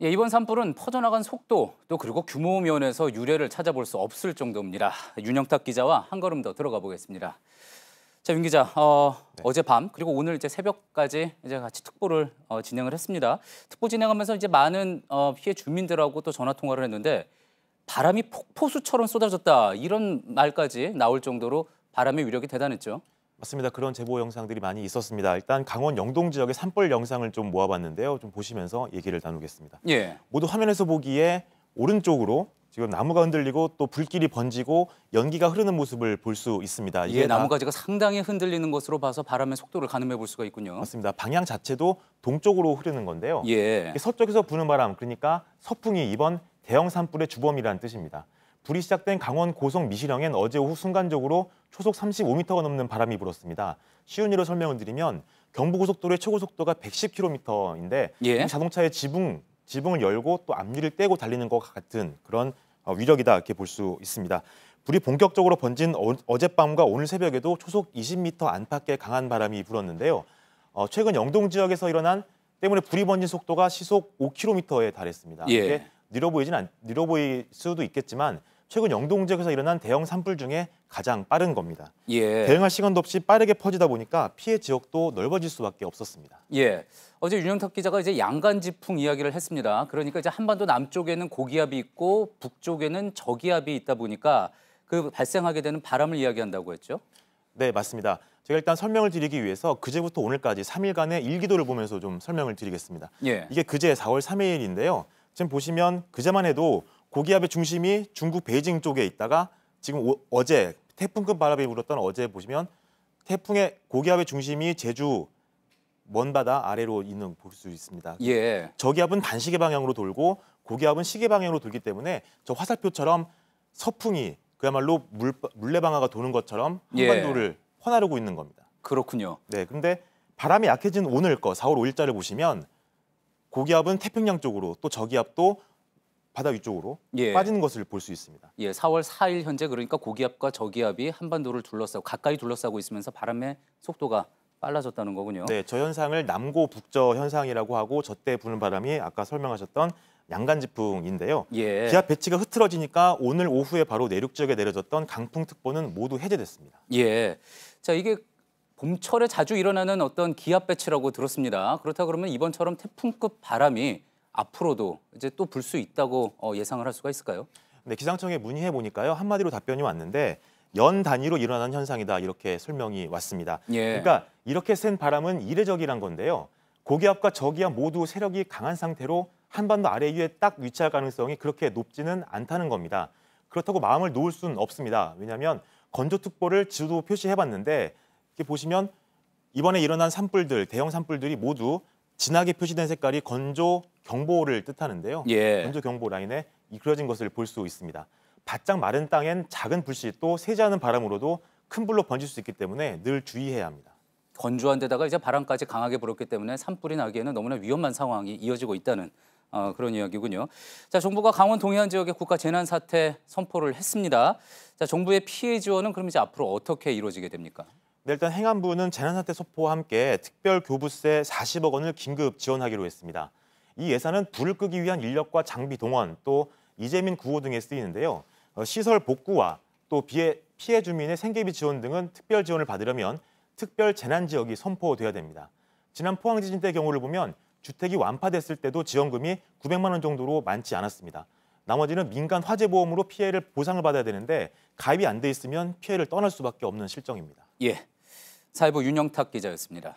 예, 이번 산불은 퍼져나간 속도 또 그리고 규모 면에서 유례를 찾아볼 수 없을 정도입니다. 윤영탁 기자와 한 걸음 더 들어가 보겠습니다. 자, 윤 기자, 네. 어젯밤 그리고 오늘 이제 새벽까지 이제 같이 특보를 진행을 했습니다. 특보 진행하면서 이제 많은 피해 주민들하고 또 전화 통화를 했는데 바람이 폭포수처럼 쏟아졌다 이런 말까지 나올 정도로 바람의 위력이 대단했죠. 맞습니다. 그런 제보 영상들이 많이 있었습니다. 일단 강원 영동 지역의 산불 영상을 좀 모아봤는데요. 좀 보시면서 얘기를 나누겠습니다. 예. 모두 화면에서 보기에 오른쪽으로 지금 나무가 흔들리고 또 불길이 번지고 연기가 흐르는 모습을 볼 수 있습니다. 이게 나무가지가 상당히 흔들리는 것으로 봐서 바람의 속도를 가늠해 볼 수가 있군요. 맞습니다. 방향 자체도 동쪽으로 흐르는 건데요. 예. 서쪽에서 부는 바람, 그러니까 서풍이 이번 대형 산불의 주범이라는 뜻입니다. 불이 시작된 강원 고성 미시령엔 어제 오후 순간적으로 초속 35m가 넘는 바람이 불었습니다. 쉬운 예로 설명을 드리면 경부고속도로의 최고 속도가 110km인데 예. 자동차의 지붕을 열고 또 앞유리를 떼고 달리는 것 같은 그런 위력이다 이렇게 볼 수 있습니다. 불이 본격적으로 번진 어젯밤과 오늘 새벽에도 초속 20m 안팎의 강한 바람이 불었는데요. 최근 영동 지역에서 일어난 때문에 불이 번진 속도가 시속 5km에 달했습니다. 예. 이게 느려 보일 수도 있겠지만 최근 영동 지역에서 일어난 대형 산불 중에 가장 빠른 겁니다. 예. 대응할 시간도 없이 빠르게 퍼지다 보니까 피해 지역도 넓어질 수밖에 없었습니다. 예. 어제 윤영탁 기자가 이제 양간지풍 이야기를 했습니다. 그러니까 이제 한반도 남쪽에는 고기압이 있고 북쪽에는 저기압이 있다 보니까 그 발생하게 되는 바람을 이야기한다고 했죠. 네, 맞습니다. 제가 일단 설명을 드리기 위해서 그제부터 오늘까지 3일간의 일기도를 보면서 좀 설명을 드리겠습니다. 예. 이게 그제 4월 3일인데요. 지금 보시면 그제만 해도 고기압의 중심이 중국 베이징 쪽에 있다가 지금 어제 태풍급 바람이 불었던 어제 보시면 태풍의 고기압의 중심이 제주 먼바다 아래로 있는 볼 수 있습니다. 예. 저기압은 반시계 방향으로 돌고 고기압은 시계 방향으로 돌기 때문에 저 화살표처럼 서풍이 그야말로 물레방아가 도는 것처럼 한반도를 퍼나르고 있는 겁니다. 그렇군요. 네, 그런데 바람이 약해진 오늘 4월 5일자를 보시면 고기압은 태평양 쪽으로 또 저기압도 바다 위쪽으로 예. 빠지는 것을 볼 수 있습니다. 예, 4월 4일 현재 그러니까 고기압과 저기압이 한반도를 가까이 둘러싸고 있으면서 바람의 속도가 빨라졌다는 거군요. 네, 저 현상을 남고 북저 현상이라고 하고 저때 부는 바람이 아까 설명하셨던 양간지풍인데요. 예. 기압 배치가 흐트러지니까 오늘 오후에 바로 내륙 지역에 내려졌던 강풍특보는 모두 해제됐습니다. 예. 자, 이게 봄철에 자주 일어나는 어떤 기압 배치라고 들었습니다. 그렇다 그러면 이번처럼 태풍급 바람이 앞으로도 이제 또 불 수 있다고 예상을 할 수가 있을까요? 네, 기상청에 문의해 보니까요. 한마디로 답변이 왔는데 연 단위로 일어나는 현상이다 이렇게 설명이 왔습니다. 예. 그러니까 이렇게 센 바람은 이례적이란 건데요. 고기압과 저기압 모두 세력이 강한 상태로 한반도 아래 위에 딱 위치할 가능성이 그렇게 높지는 않다는 겁니다. 그렇다고 마음을 놓을 수는 없습니다. 왜냐하면 건조특보를 지도 표시해봤는데 이렇게 보시면 이번에 일어난 산불들, 대형 산불들이 모두 진하게 표시된 색깔이 건조경보를 뜻하는데요. 예. 건조경보 라인에 그려진 것을 볼 수 있습니다. 바짝 마른 땅엔 작은 불씨 또 세지 않은 바람으로도 큰 불로 번질 수 있기 때문에 늘 주의해야 합니다. 건조한 데다가 이제 바람까지 강하게 불었기 때문에 산불이 나기에는 너무나 위험한 상황이 이어지고 있다는 그런 이야기군요. 자, 정부가 강원 동해안 지역에 국가 재난 사태 선포를 했습니다. 자, 정부의 피해 지원은 그럼 이제 앞으로 어떻게 이루어지게 됩니까? 네, 일단 행안부는 재난사태 선포와 함께 특별교부세 40억 원을 긴급 지원하기로 했습니다. 이 예산은 불을 끄기 위한 인력과 장비 동원, 또 이재민 구호 등에 쓰이는데요. 시설 복구와 또 피해 주민의 생계비 지원 등은 특별 지원을 받으려면 특별 재난지역이 선포돼야 됩니다. 지난 포항지진 때 경우를 보면 주택이 완파됐을 때도 지원금이 900만 원 정도로 많지 않았습니다. 나머지는 민간 화재보험으로 피해를 보상을 받아야 되는데 가입이 안 돼 있으면 피해를 떠날 수밖에 없는 실정입니다. 예, 사회부 윤영탁 기자였습니다.